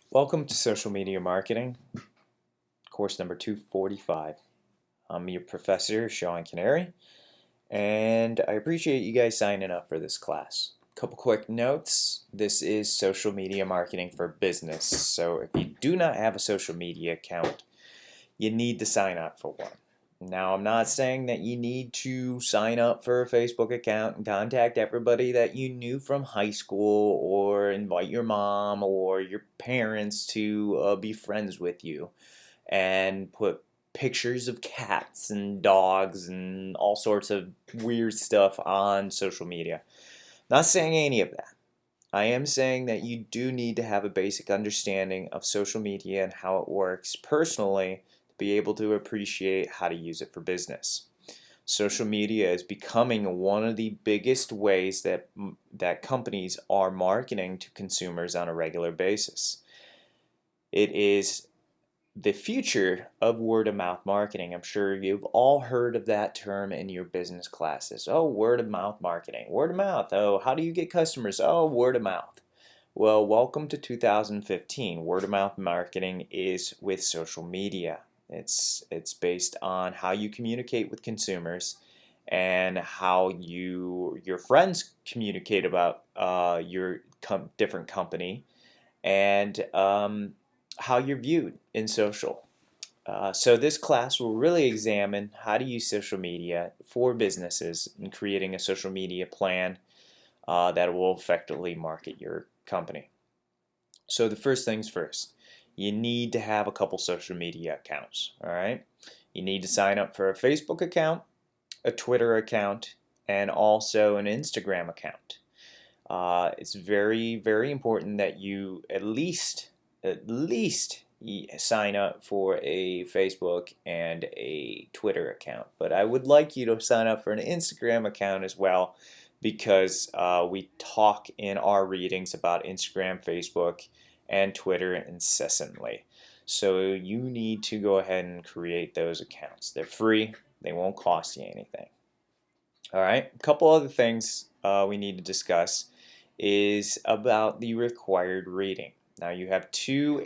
Welcome to Social Media Marketing, course number 245. I'm your professor, Sean Canary, and I appreciate you guys signing up for this class. Couple quick notes. This is social media marketing for business, so if you do not have a social media account, you need to sign up for one. Now, I'm not saying that you need to sign up for a Facebook account and contact everybody that you knew from high school or invite your mom or your parents to be friends with you and put pictures of cats and dogs and all sorts of weird stuff on social media. Not saying any of that. I am saying that you do need to have a basic understanding of social media and how it works personally to be able to appreciate how to use it for business. Social media is becoming one of the biggest ways that companies are marketing to consumers on a regular basis. It is the future of word of mouth marketing. I'm sure you've all heard of that term in your business classes. Oh, word of mouth marketing. Word of mouth. Oh, how do you get customers? Oh, word of mouth. Well, welcome to 2015. Word of mouth marketing is with social media. It's based on how you communicate with consumers and how your friends communicate about your different company and how you're viewed in social. So this class will really examine how to use social media for businesses and creating a social media plan that will effectively market your company. So the first things first, you need to have a couple social media accounts. All right, you need to sign up for a Facebook account, a Twitter account, and also an Instagram account. It's very important that you at least sign up for a Facebook and a Twitter account. But I would like you to sign up for an Instagram account as well, because we talk in our readings about Instagram, Facebook, and Twitter incessantly. So you need to go ahead and create those accounts. They're free. They won't cost you anything. All right, a couple other things we need to discuss is about the required reading. Now you have two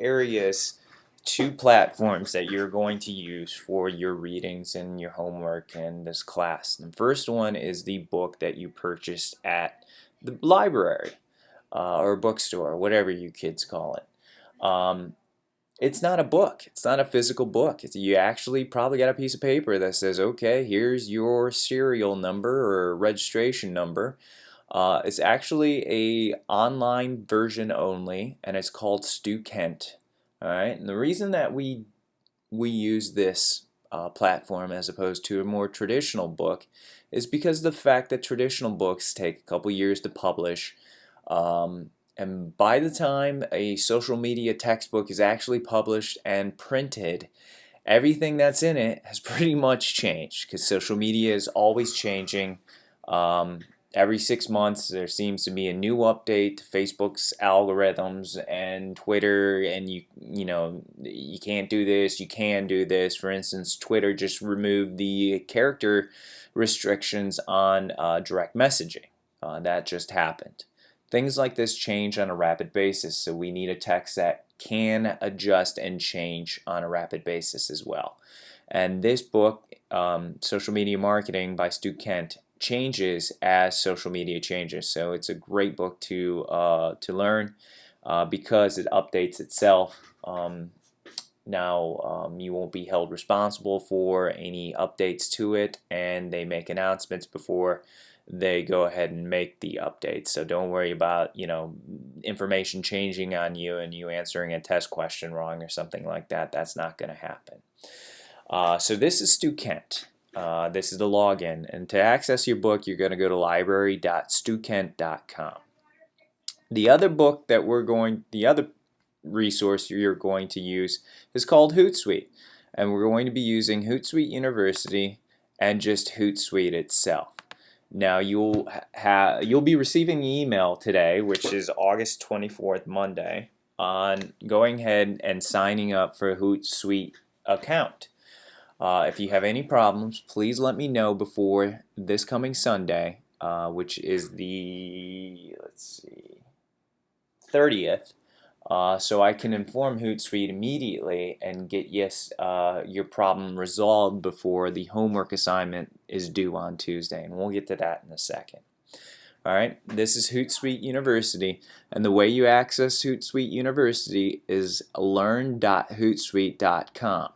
platforms that you're going to use for your readings and your homework in this class. The first one is the book that you purchased at the library or bookstore, whatever you kids call it. It's not a book. It's not a physical book. You actually probably got a piece of paper that says, okay, here's your serial number or registration number. It's actually a online version only, and it's called Stukent. All right, and the reason that we use this platform as opposed to a more traditional book is because of the fact that traditional books take a couple years to publish. And by the time a social media textbook is actually published and printed, everything that's in it has pretty much changed, because social media is always changing. Every 6 months there seems to be a new update to Facebook's algorithms and Twitter, and you know, you can't do this, you can do this. For instance, Twitter just removed the character restrictions on direct messaging. That just happened. Things like this change on a rapid basis, so we need a text that can adjust and change on a rapid basis as well. And this book, Social Media Marketing by Stukent, changes as social media changes. So it's a great book to learn because it updates itself. Now you won't be held responsible for any updates to it, and they make announcements before they go ahead and make the updates. So don't worry about, you know, information changing on you and you answering a test question wrong or something like that. That's not going to happen. So this is Stukent. This is the login, and to access your book, you're going to go to library.stukent.com. The other resource you're going to use is called HootSuite, and we're going to be using HootSuite University and just HootSuite itself. Now you'll be receiving an email today, which is August 24th, Monday, on going ahead and signing up for a HootSuite account. If you have any problems, please let me know before this coming Sunday, which is the 30th so I can inform HootSuite immediately and get your problem resolved before the homework assignment is due on Tuesday, and we'll get to that in a second. Alright, this is HootSuite University, and the way you access HootSuite University is learn.hootsuite.com.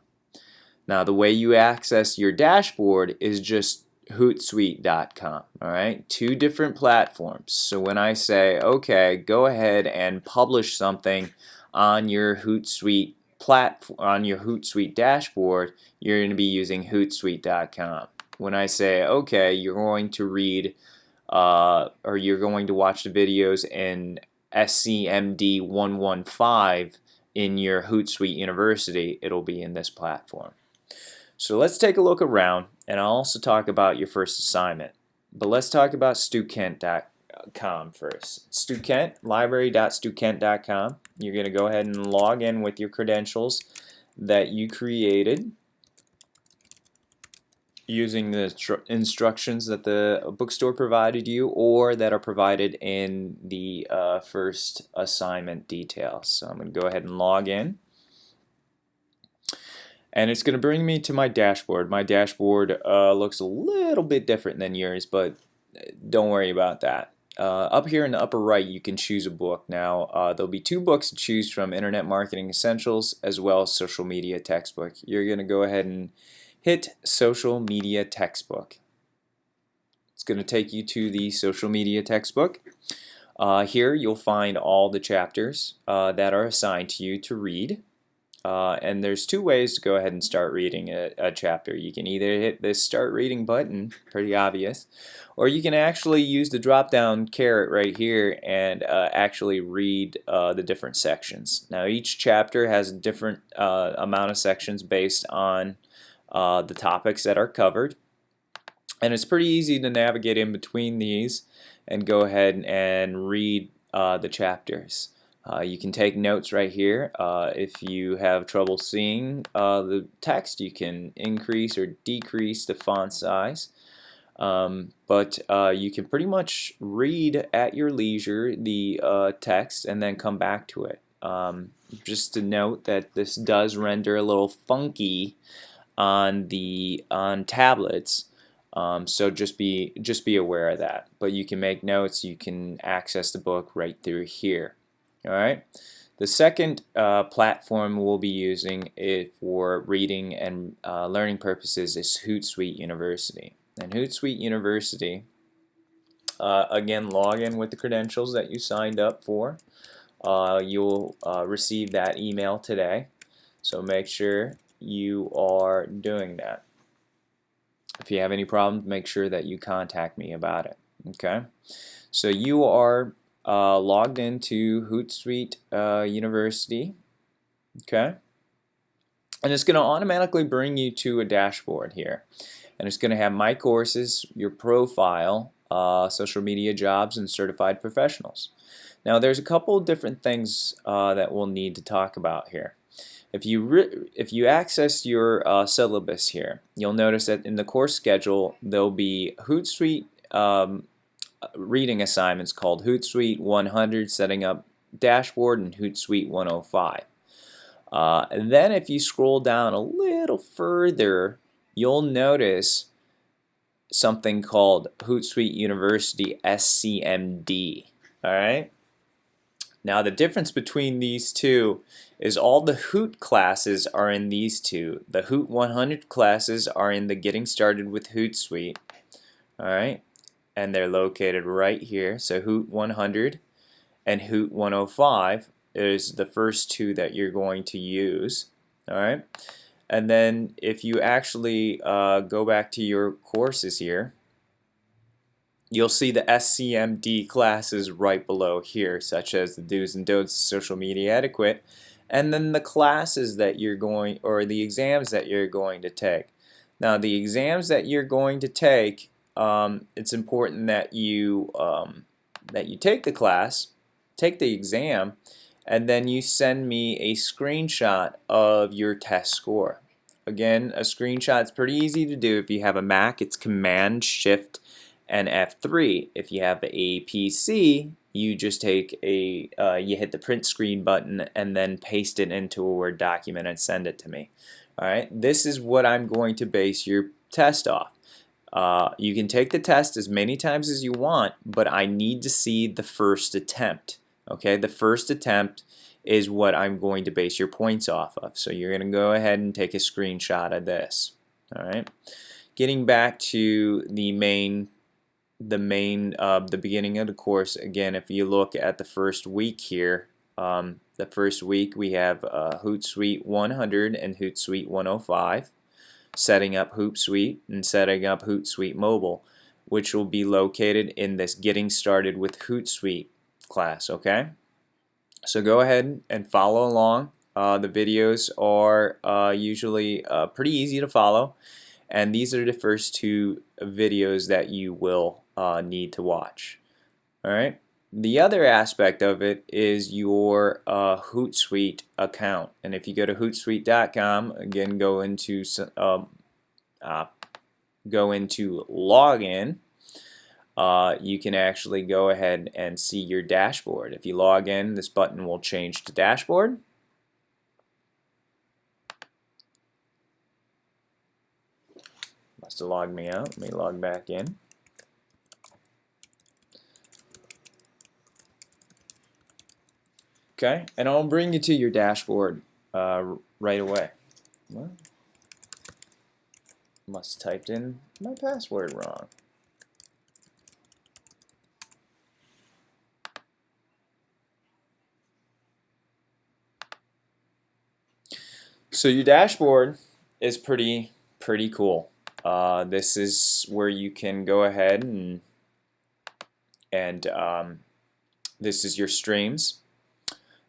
Now the way you access your dashboard is just hootsuite.com. Alright, two different platforms. So when I say, okay, go ahead and publish something on your HootSuite platform, on your HootSuite dashboard, you're going to be using hootsuite.com. When I say, okay, you're going to read or you're going to watch the videos in SCMD 115 in your HootSuite University, it'll be in this platform. So let's take a look around, and I'll also talk about your first assignment. But let's talk about Stukent.com first. Stukent, library.stukent.com. You're going to go ahead and log in with your credentials that you created using the instructions that the bookstore provided you or that are provided in the first assignment details. So I'm going to go ahead and log in. And it's going to bring me to my dashboard. My dashboard looks a little bit different than yours, but don't worry about that. Up here in the upper right, you can choose a book. Now, there'll be two books to choose from: Internet Marketing Essentials as well as Social Media Textbook. You're going to go ahead and hit Social Media Textbook. It's going to take you to the Social Media Textbook. Here you'll find all the chapters that are assigned to you to read. And there's two ways to go ahead and start reading a chapter. You can either hit this Start Reading button, pretty obvious, or you can actually use the drop-down caret right here and actually read the different sections. Now each chapter has a different amount of sections based on the topics that are covered, and it's pretty easy to navigate in between these and go ahead and read the chapters. You can take notes right here. If you have trouble seeing the text, you can increase or decrease the font size. But you can pretty much read at your leisure the text and then come back to it. Just to note that this does render a little funky on tablets. So just be aware of that. But you can make notes. You can access the book right through here. Alright, the second platform we'll be using for reading and learning purposes is HootSuite University. And HootSuite University, again, log in with the credentials that you signed up for. You'll receive that email today, so make sure you are doing that. If you have any problems, make sure that you contact me about it. Okay, so you are logged into HootSuite University, okay, and it's going to automatically bring you to a dashboard here, and it's going to have My Courses, your profile, social media jobs, and certified professionals. Now there's a couple of different things that we'll need to talk about here. If you access your syllabus here, you'll notice that in the course schedule there'll be HootSuite reading assignments called HootSuite 100, Setting Up Dashboard, and HootSuite 105. And then if you scroll down a little further, you'll notice something called HootSuite University SCMD. Alright? Now the difference between these two is all the Hoot classes are in these two. The Hoot 100 classes are in the Getting Started with HootSuite. Alright? And they're located right here. So Hoot 100 and Hoot 105 is the first two that you're going to use. Alright? And then if you actually go back to your courses here, you'll see the SCMD classes right below here, such as the Do's and Don'ts of Social Media Etiquette, and then the classes that you're going, or the exams that you're going to take. Now the exams that you're going to take, it's important that you take the class, take the exam, and then you send me a screenshot of your test score. Again, a screenshot is pretty easy to do. If you have a Mac, it's Command Shift and F3. If you have a PC, you just take a you hit the print screen button and then paste it into a Word document and send it to me. Alright, this is what I'm going to base your test off. You can take the test as many times as you want, but I need to see the first attempt. Okay, the first attempt is what I'm going to base your points off of. So you're going to go ahead and take a screenshot of this. Alright, getting back to the beginning of the course, again, if you look at the first week here, the first week we have HootSuite 100 and HootSuite 105, setting up HootSuite and setting up HootSuite Mobile, which will be located in this Getting Started with HootSuite class. Okay, so go ahead and follow along. The videos are usually pretty easy to follow, and these are the first two videos that you will need to watch. Alright, the other aspect of it is your HootSuite account, and if you go to HootSuite.com, again go into login, you can actually go ahead and see your dashboard. If you log in, this button will change to dashboard. Must have logged me out. Let me log back in. Okay, and I'll bring you to your dashboard right away. What? Must have typed in my password wrong. So your dashboard is pretty cool. This is where you can go ahead and this is your streams.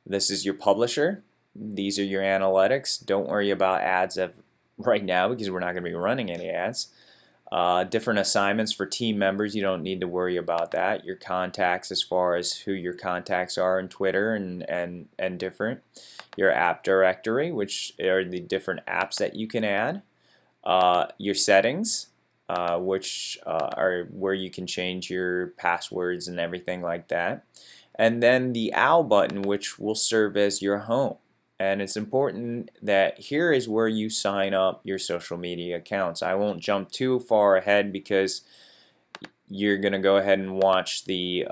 This is your publisher. These are your analytics. Don't worry about ads right now because we're not going to be running any ads. Different assignments for team members, you don't need to worry about that. Your contacts as far as who your contacts are in Twitter and different. Your app directory, which are the different apps that you can add. Your settings, which are where you can change your passwords and everything like that. And then the owl button, which will serve as your home. And it's important that here is where you sign up your social media accounts. I won't jump too far ahead because you're going to go ahead and watch the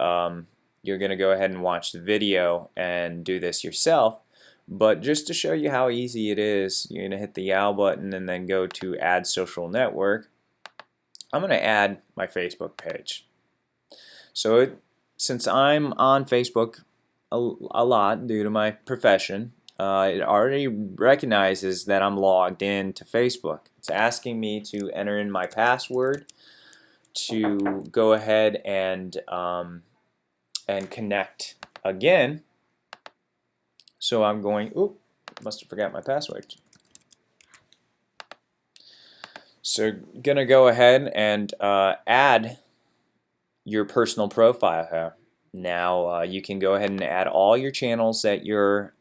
video and do this yourself. But just to show you how easy it is, you're going to hit the owl button and then go to Add Social Network. I'm going to add my Facebook page. So since I'm on Facebook a lot due to my profession, it already recognizes that I'm logged in to Facebook. It's asking me to enter in my password to go ahead and connect again. So I'm going, oop, must have forgot my password. So gonna go ahead and add your personal profile here. Now you can go ahead and add all your channels that you're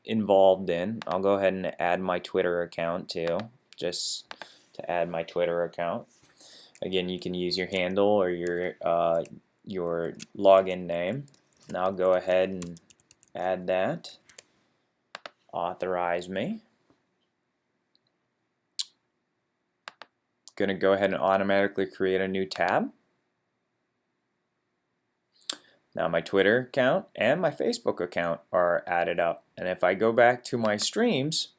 involved in. I'll go ahead and add my Twitter account too, just to add my Twitter account. Again, you can use your handle or your login name. And I'll go ahead and add that. Authorize me. Going to go ahead and automatically create a new tab. Now my Twitter account and my Facebook account are added up. And if I go back to my streams,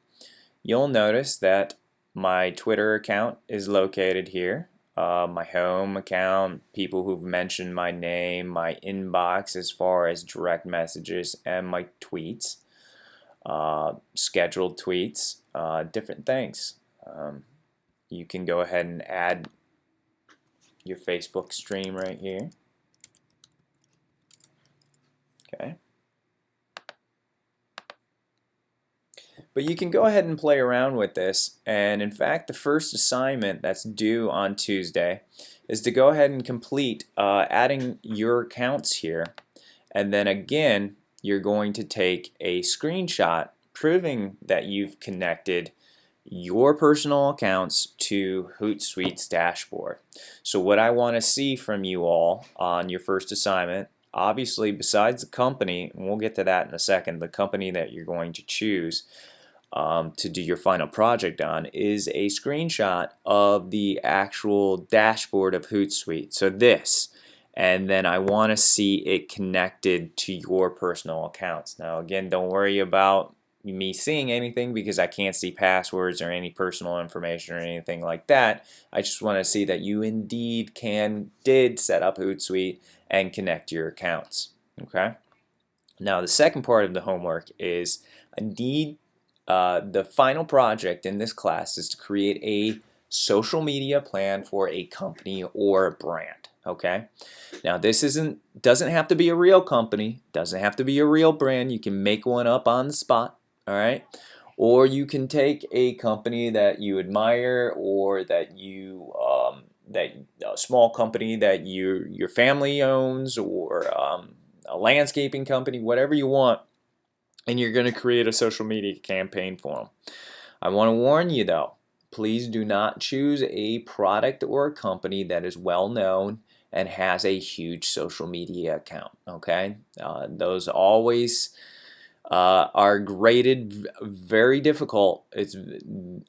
you'll notice that my Twitter account is located here. My home account, people who've mentioned my name, my inbox as far as direct messages, and my tweets, scheduled tweets, different things. You can go ahead and add your Facebook stream right here. Okay. But you can go ahead and play around with this, and in fact the first assignment that's due on Tuesday is to go ahead and complete adding your accounts here, and then again you're going to take a screenshot proving that you've connected your personal accounts to HootSuite's dashboard. So what I want to see from you all on your first assignment, obviously, besides the company, and we'll get to that in a second, the company that you're going to choose to do your final project on is a screenshot of the actual dashboard of HootSuite. So this, and then I want to see it connected to your personal accounts. Now again, don't worry about me seeing anything because I can't see passwords or any personal information or anything like that. I just want to see that you indeed did set up HootSuite and connect your accounts. Okay. Now the second part of the homework is the final project in this class is to create a social media plan for a company or a brand. Okay. Now this doesn't have to be a real company, doesn't have to be a real brand. You can make one up on the spot. All right. Or you can take a company that you admire, or that a small company that your family owns, or a landscaping company, whatever you want, and you're going to create a social media campaign for them. I want to warn you though, please do not choose a product or a company that is well known and has a huge social media account. Okay, those always are graded very difficult.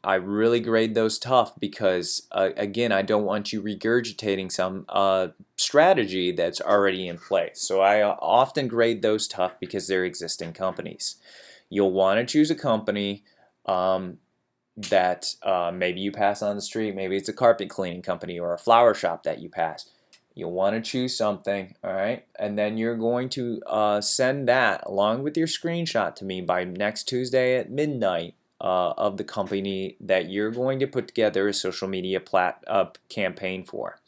I really grade those tough because again, I don't want you regurgitating some strategy that's already in place. So I often grade those tough because they're existing companies. You'll want to choose a company that maybe you pass on the street. Maybe it's a carpet cleaning company or a flower shop that you pass. You'll want to choose something, all right? And then you're going to send that along with your screenshot to me by next Tuesday at midnight of the company that you're going to put together a social media campaign for.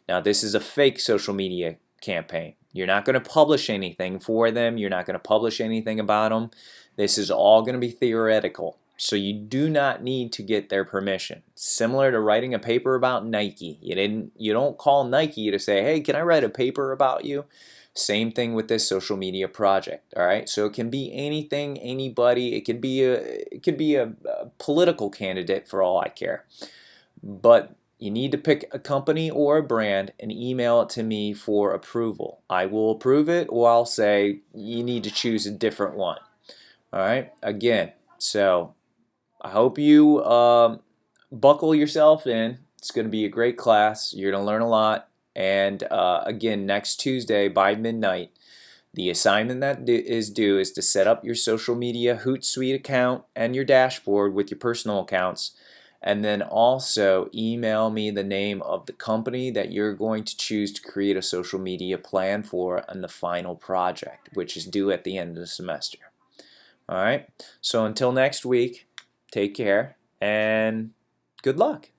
Now, this is a fake social media campaign. You're not going to publish anything for them. You're not going to publish anything about them. This is all going to be theoretical. So you do not need to get their permission. Similar to writing a paper about Nike. You don't call Nike to say, hey, can I write a paper about you? Same thing with this social media project. All right. So it can be anything, anybody. It could be a political candidate for all I care. But you need to pick a company or a brand and email it to me for approval. I will approve it, or I'll say you need to choose a different one. All right. Again, so I hope you buckle yourself in. It's going to be a great class. You're going to learn a lot. And again, next Tuesday by midnight, the assignment that is due is to set up your social media HootSuite account and your dashboard with your personal accounts. And then also email me the name of the company that you're going to choose to create a social media plan for on the final project, which is due at the end of the semester. All right. So until next week, take care and good luck.